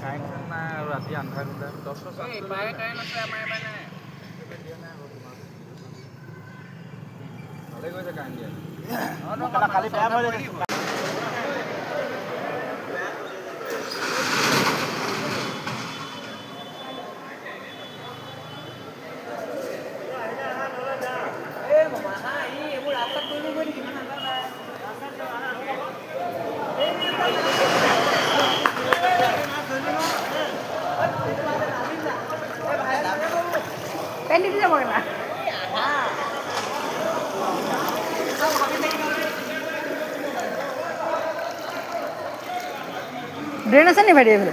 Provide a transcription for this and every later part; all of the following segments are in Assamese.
কাৰেণ্ট নাই আৰু ৰাতি আন্ধাৰ গুন্ধাৰ 10 কাৰেণ্ট আছে আমাৰ এবাৰ নাই ভালে গৈছে কাৰেণ্ট দিয়া কালি বেয়া হৈ গৈছে পেন্টি যাব না ড্ৰেন আছে নি ভাই এগুলো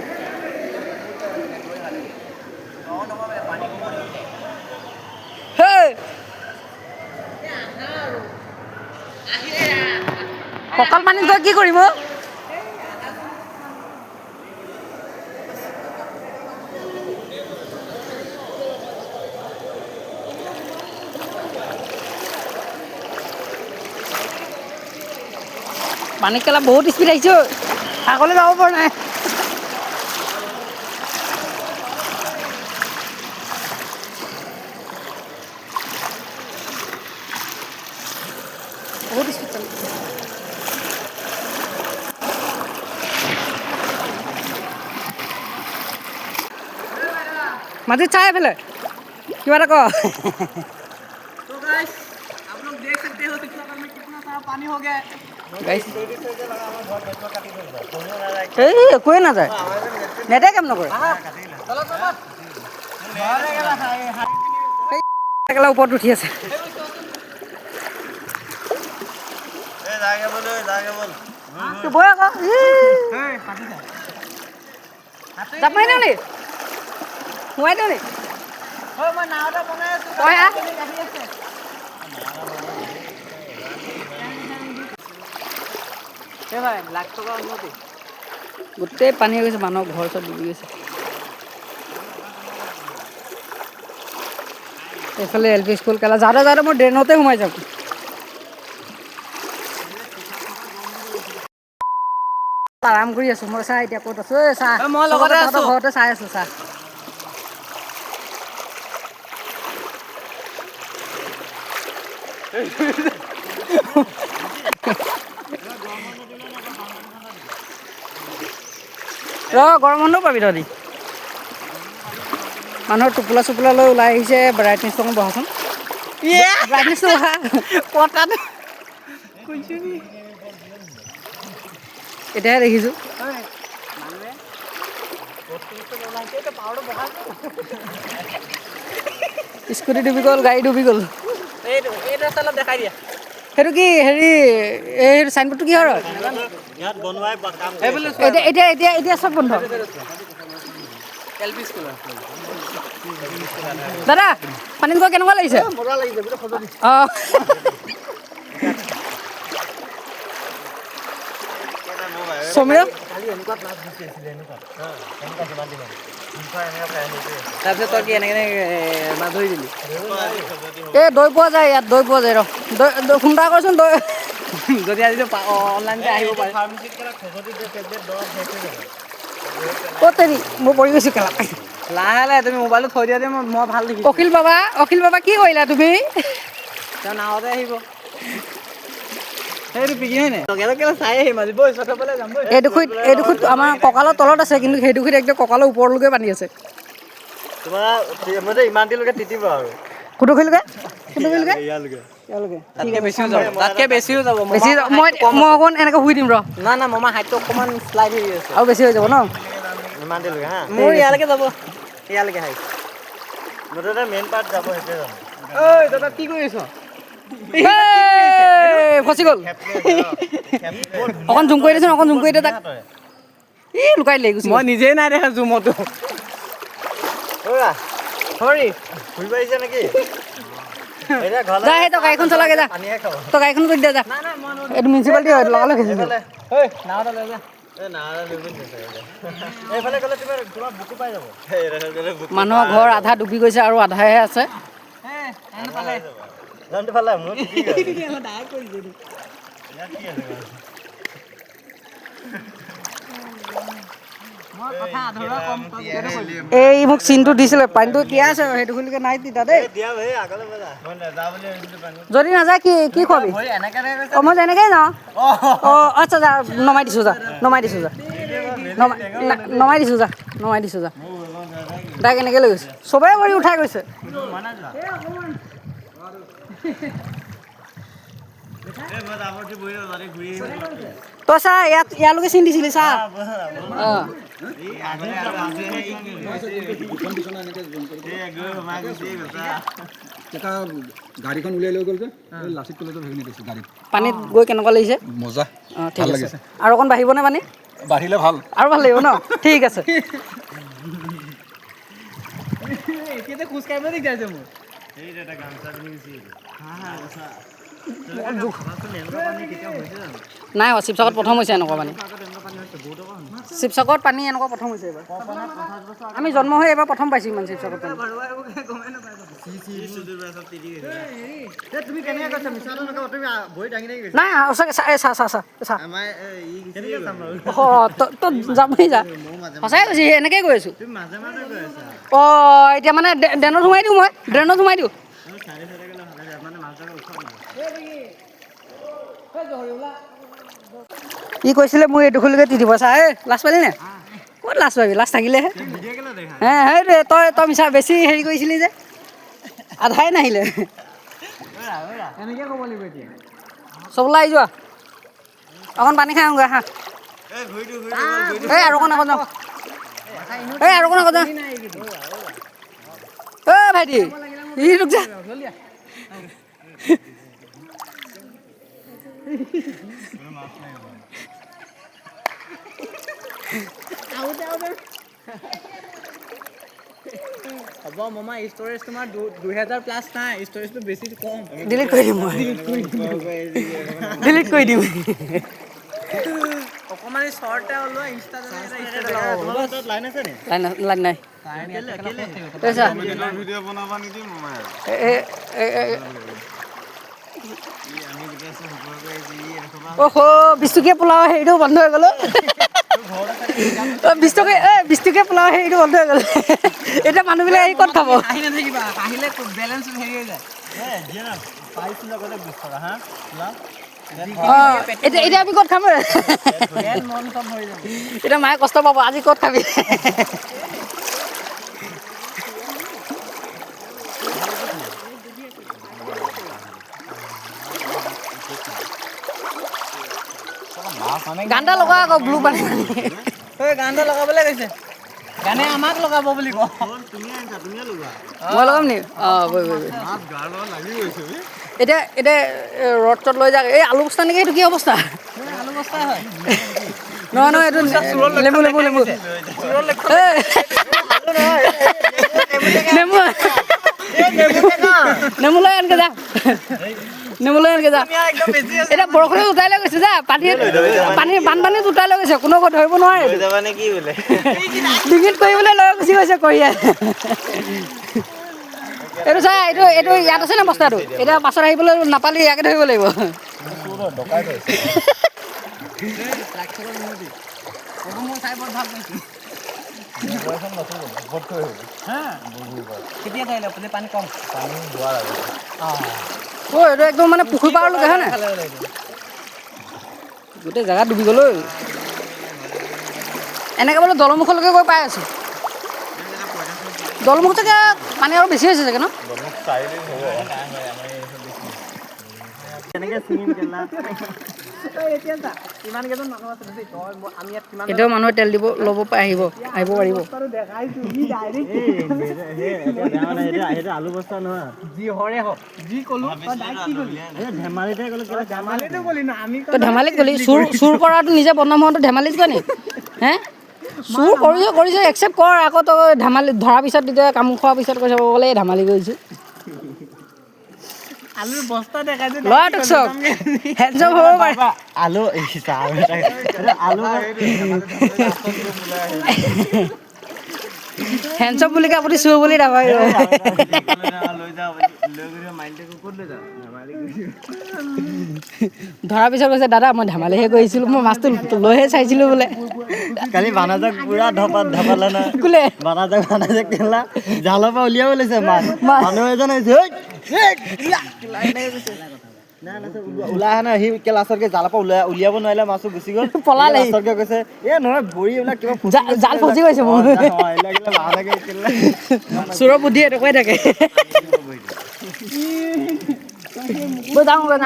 কঁকাল পানী গৈ কি কৰিব পানী কেলা বহুত স্পীড আহিছে আগলৈ যাব পৰা নাই বহুত স্পীড মাটি চাই পেলাই কিবা এটা ক तो गाइस आप लोग देख सकते हो शिक्षागढ़ में कितना सारा पानी हो गया है এই একোৱে নাযায় নেটে কাম নকৰে একেলা ওপৰত উঠি আছে বৈ আকৌ জাপ মাৰি দিওঁ নি সোমাই দিওঁ নি मैं नावटा बनाया তই আহ भाई लाख टका उन्नति গোটেই পানী হৈ গৈছে মানুহৰ ঘৰ চব ডুবি গৈছে এইফালে এল পি স্কুল কেলা যাওঁতে যাওঁতে মই ড্ৰেইনতে সোমাই যাম আৰাম কৰি আছো মই চাহ এতিয়া ক'ত আছো এই চাহ মই লগতে আছো। ঘৰতে চাই আছো চাহ গৰম বন্ধও পাবি তহঁতি মানুহৰ টোপোলা চোপোলা লৈ ওলাই আহিছে ব্ৰাইটনেছটো অকণ বহাচোন ব্ৰাইটনেছটো বহা পটাটো এতিয়াহে দেখিছোঁ স্কুটি ডুবি গ'ল গাড়ী ডুবি গ'ল এইটো অলপ দেখাই দিয়া সেইটো কি হেৰি এই চাইনবোৰ্ডটো কিহৰ হয় ইয়াত বনোৱাই কাম এতিয়া এতিয়া এতিয়া চব বন্ধ এলপি স্কুল দাদা পানীত গৈ কেনেকুৱা লাগিছে মজা লাগিছে গোটেই খজতি অঁ সমীৰ কালি এনেকুৱা ক্লাছ গুচি আছিলে এনেকুৱা এনেকুৱা কিমান দিন তাৰপিছত তই কি এনেকৈ মাছ ধৰি দিলি এই দৈ পোৱা যায় ইয়াত দৈ পোৱা যায় ৰ দৈ ফোন এটা কৰচোন দৈ যদি আজি অনলাইনতে আহিব পাৰে ফাৰ্মাচীত কেলা খজতি দিয়ে টেবলেট দৰৱ শেষ হৈ যাব ক'ত তেৰি মই পৰি গৈছোঁ কেলা লাহে লাহে তুমি মোবাইলটো থৈ দিয়া যে মই ভাল দেখিছোঁ অখিল বাবা কি কৰিলা তুমি তেওঁ নাৱতে আহিব সেইটো পিকি হয় নাই লগে লগে চাই আহিম আজি বৈ চটফালে যাম বৈ এইডোখৰত আমাৰ কঁকালৰ তলত আছে কিন্তু সেইডোখৰত একদম কঁকালৰ ওপৰলৈকে পানী আছে তোমাৰ মানে ইমান দিনলৈকে তিতিব আৰু কোনডোখৰলৈকে ইয়ালৈকে তাতকৈ বেছিও যাব বেছি মই অকণ এনেকৈ শুই দিম ৰ না না মামা হাইটটো অকণমান শ্লাইড হৈ আছে আৰু বেছি হৈ যাব ন ইমান দিনলৈকে হা মোৰ ইয়ালৈকে যাব ইয়ালৈকে হাইট মুঠতে মেইন পাৰ্ট যাব সেইটোৱে জানো ঐ দাদা কি কৰি আছ ফচি গ'ল অকণ জুম কৰি দেচোন অকণ জুম কৰি দে তাক এই লুকাই দিলে গুচি মই নিজেই নাই দেখা জুমতো সৰি ফুৰিব আহিছে নেকি এতিয়া ঘৰলৈ যা সেই তই গাড়ীখন চলাগে যা পানীহে খাব তই গাড়ীখন কৰি দে যা এইটো মিউনিচিপালিটি হয় লগালে খেলিছোঁ ঐ নাৱত লৈ যা এইফালে গ'লে তোমাৰ বুকু পাই যাব মানুহৰ ঘৰ আধা ডুবি গৈছে আৰু আধাহে আছে জানটো ফালে মোৰ কথা আধৰুৱা কম তই ভিডিঅ'টো কৰিলি এই মোক চিনটো দিছিলে পানীটো তিয়া আছে সেইটো খুলিকে নাই তিতা দেই দিয়া ভাই আগলৈ বজা মই নাযাওঁ বুলি ভাবিছিলোঁ পানী যদি নাযায় কি কি খোৱাবি ভৰি এনেকে অঁ মই যেনেকৈ যাওঁ অঁ আচ্ছা যা নমাই দিছোঁ যা নমাই দিছোঁ যা নমাই দিছোঁ যা নমাই দিছোঁ যা তাই কেনেকৈ লৈ গৈছে চবেই কৰি উঠাই গৈছে তই চা ইয়ালৈকে চিন দিছিলি চা অঁ গাড়ীখন উলিয়াই লৈ গ'ল যে লাচিত কলেজৰ সেইখিনি গৈছে গাড়ীত পানীত গৈ কেনেকুৱা লাগিছে মজা অঁ ঠিক আছে আৰু অকণ বাঢ়িবনে পানী বাঢ়িলে ভাল আৰু ভাল লাগিব ন ঠিক আছে এতিয়া খোজ কাঢ়িব দিগদাৰ হৈছে মোৰ নাই শিৱসাগৰত প্ৰথম হৈছে এনেকুৱা পানী শিৱসাগৰত পানী এনেকুৱা প্ৰথম হৈছে এইবাৰ আমি জন্ম হৈ এইবাৰ প্ৰথম পাইছোঁ ইমান শিৱসাগৰত পানী তুমি কেনেকৈ কৈছা মিছাটো নকওঁ তুমি ভৰি দাঙি দাঙি গৈছা নাই সঁচাকৈ চা চা চা চা আমাৰ কেনেকৈ চাম বাৰু অঁ তই যাবই যা সঁচাই কৈছি এনেকৈ গৈ আছোঁ তুমি মাজে মাজে গৈ আছা অঁ এতিয়া মানে ড্ৰেইনত সোমাই দিওঁ মই ড্ৰেইনত সোমাই দিওঁ তুমি চাৰি চাৰি গ'লে ভালে যায় মানে মাজতে উঠক ই কৈছিলে মোৰ এইডোখৰলৈকে দি দিব চা এই লাজ পালি নে ক'ত লাজ পাবি লাজ থাকিলেহে ভিডিঅ' কেলৈ দেখা হে সেইটোৱে তই মিছা বেছি হেৰি কৰিছিলি যে আধাই নাহিলে এনেকৈ ক'ব লাগিব এতিয়া চবলৈ আহি যোৱা অকণ পানী খাই আহোঁগৈ হা এই ভৰিটো এই আৰু অকণ আগত যাওঁ এই আৰু অকণ আগত যাওঁ ঐ ভাইটি ই ৰুক যা হ'ব মামা ষ্ট'ৰেজ তোমাৰ 2000 প্লাছ নাই ষ্ট'ৰেজটো বেছি কম ডিলিট কৰি দিম মই ডিলিট কৰি দিম অকণমান শ্বৰ্টে ওলোৱা ইনষ্টা তোমাৰ তাত লাইন আছে নি লাইন নাই এই চা ভিডিঅ' বনাবা নিদি মই অহ' 20 টকীয়া পোলাও হেৰিটো বন্ধ হৈ গ'ল 20 টকীয়া পোলাও হেৰিটো বন্ধ হৈ গ'ল এতিয়া মানুহবিলাক আহি ক'ত খাব আহি নাথাকিবা আহিলে বেলেঞ্চ হেৰি হৈ যায় পাইছোঁ লগতে 20 টকা হা অঁ এতিয়া আমি ক'ত খাম মন চব হৈ যাব এতিয়া মায়ে কষ্ট পাব আজি ক'ত খাবি গান এটা লগা আকৌ ব্লু পানী ঐ গানটো লগাবলৈ গৈছে গানে আমাক লগাব বুলি কওঁ তুমিয়ে আনিছা তুমিয়ে লগোৱা মই লগাম নি অঁ বৈ গাৰ লগত লাগি গৈছে এতিয়া ৰদ চদ লৈ যাক এই আলু বস্তা নেকি এইটো কি অৱস্থা আলু বস্তাই হয় নহয় নহয় এইটো নেমু নেমু নেমু নেমু নেমু লৈ আনকে যা নেমু লৈ আনকে যা এতিয়া বৰষুণে উঠাই লৈ গৈছে যা বানপানীত উঠাই লৈ গৈছে কোনো ধৰিব নোৱাৰে লৈ যাবা নে কি বোলে ডিঙিত কৰিবলৈ লৈ গুচি গৈছে কঢ়িয়াই এইটো চা এইটো ইয়াত আছে নে বস্তাটো এতিয়া পাছত আহিবলৈ নাপালে ইয়াকে ধৰিব লাগিব মই চাই বৰ ভাল পাইছোঁ কেতিয়া ধৰিলে পানী কম অঁ এইটো একদম মানে পুখুৰী পাৰলৈকে হয় নাই গোটেই জেগাত ডুবি গ'ল এনেকৈ বোলে দলমুখলৈকে গৈ পাই আছোঁ দলমুখ চাগে পানী আৰু বেছি হৈছে চাগে ন কেনেকৈ চিঙিম কেলা এতিয়া চা কিমান কেইজন মানুহ আছে দেই তই আমি ইয়াত কিমান এতিয়াও মানুহে তেল দিব ল'ব আহিব পাৰিব দেখাইছোঁ সি ডাইৰেক্ট সেইটো আলু বস্তা নহয় যি হৰে হওক যি ক'লো তই ডাইৰেক্ট কি ক'লি ধেমালিতে গ'লো কেলা ধেমালিতো ক'লি না আমি তই ধেমালিত গ'লি চুৰ কৰাটো নিজে বদনাম হোৱাটো ধেমালিত যোৱা নি হে চুৰ কৰিছ একচেপ্ট কৰ আকৌ তই ধেমালিত ধৰাৰ পিছত তেতিয়া কাম খোৱাৰ পিছত কৈছে বোলে ধেমালি কৰিছোঁ আলুৰ বস্তা দেখাইছোঁ ল'ৰাটোক চক হেণ্ডছম হ'ব পাৰে আলু আলু হেণ্ডছপ বুলি কৈ আপুনি চুৰ বুলি নাভাবিব লৈ যাওঁ লৈ গৈ মাইণ্ডটো ক'ত লৈ যাওঁ ধেমালি ধৰাৰ পিছত কৈছে দাদা মই ধেমালিহে কৰিছিলোঁ মই মাছটো লৈহে চাইছিলোঁ বোলে কালি বানাজাক পুৰা ধপালে না কোলে বানাজাক কেলা জালৰ পৰা উলিয়াব লৈছে মাছ মানুহ এজন আহিছে ওলাই আহা নাই সি লাষ্টতকে জালৰ পৰা উলিয়াব নোৱাৰিলে মাছটো গুচি গ'ল পলালে। লাষ্টতকে কৈছে নহয় ভৰি এইবিলাক কিবা জাল ফচি গৈছে মোৰ চোৰৰ বুদ্ধি এনেকুৱাই থাকে বৈ যাওঁ গৈ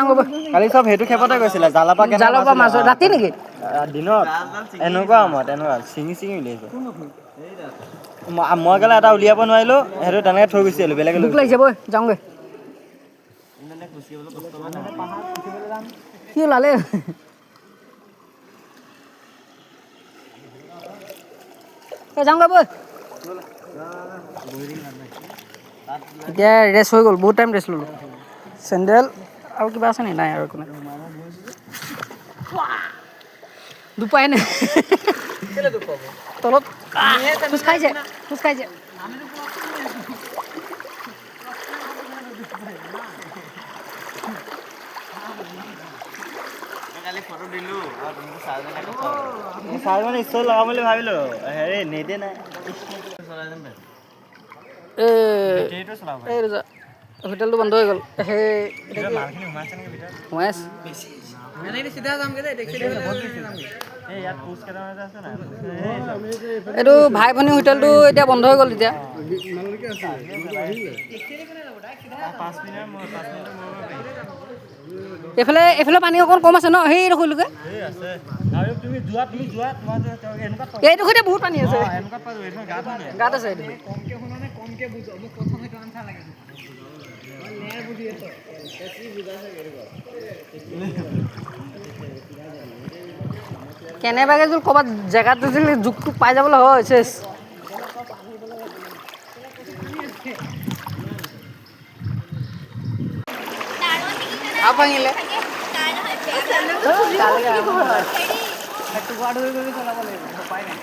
কালি চব সেইটো খেপতে গৈছিলে জালৰ পৰা জালৰ পৰা মাছ ৰাতি নেকি দিনত এনেকুৱা ছিঙি উলিয়াইছে মই গ'লে এটা উলিয়াব নোৱাৰিলো সেইটো তেনেকে থৈ গুচি আহিলো বেলেগে ভোক লাগিছে বৈ যাওঁগৈ কি ওলালে যাওঁগৈ বৈ এতিয়া ৰেষ্ট হৈ গ'ল বহুত টাইম ৰেষ্ট ল'লোঁ চেণ্ডেল আৰু কিবা আছে নি নাই আৰু একো নাই দুপাই নাই তলত খোজ খাইছে চাই মানে ষ্টল লগাম বুলি ভাবিলো হেৰি নেটে নাই এই হোটেলটো বন্ধ হৈ গ'ল সেই সোমাই আছে চিধা যামগৈ দেই টেক্সি এইটো ভাই ভনী হোটেলটো এতিয়া বন্ধ হৈ গ'ল এতিয়া এইফালে পানী অকণ কম আছে ন সেইডোখৰলৈকে এইডোখৰতে বহুত পানী আছে গাত আছে কেনেবাকে যদি ক'ৰবাত জেগাত যদি জোকটো পাই যাবলৈ হয় চেচ ভাঙিলে চলাব লাগিব উপায় নাই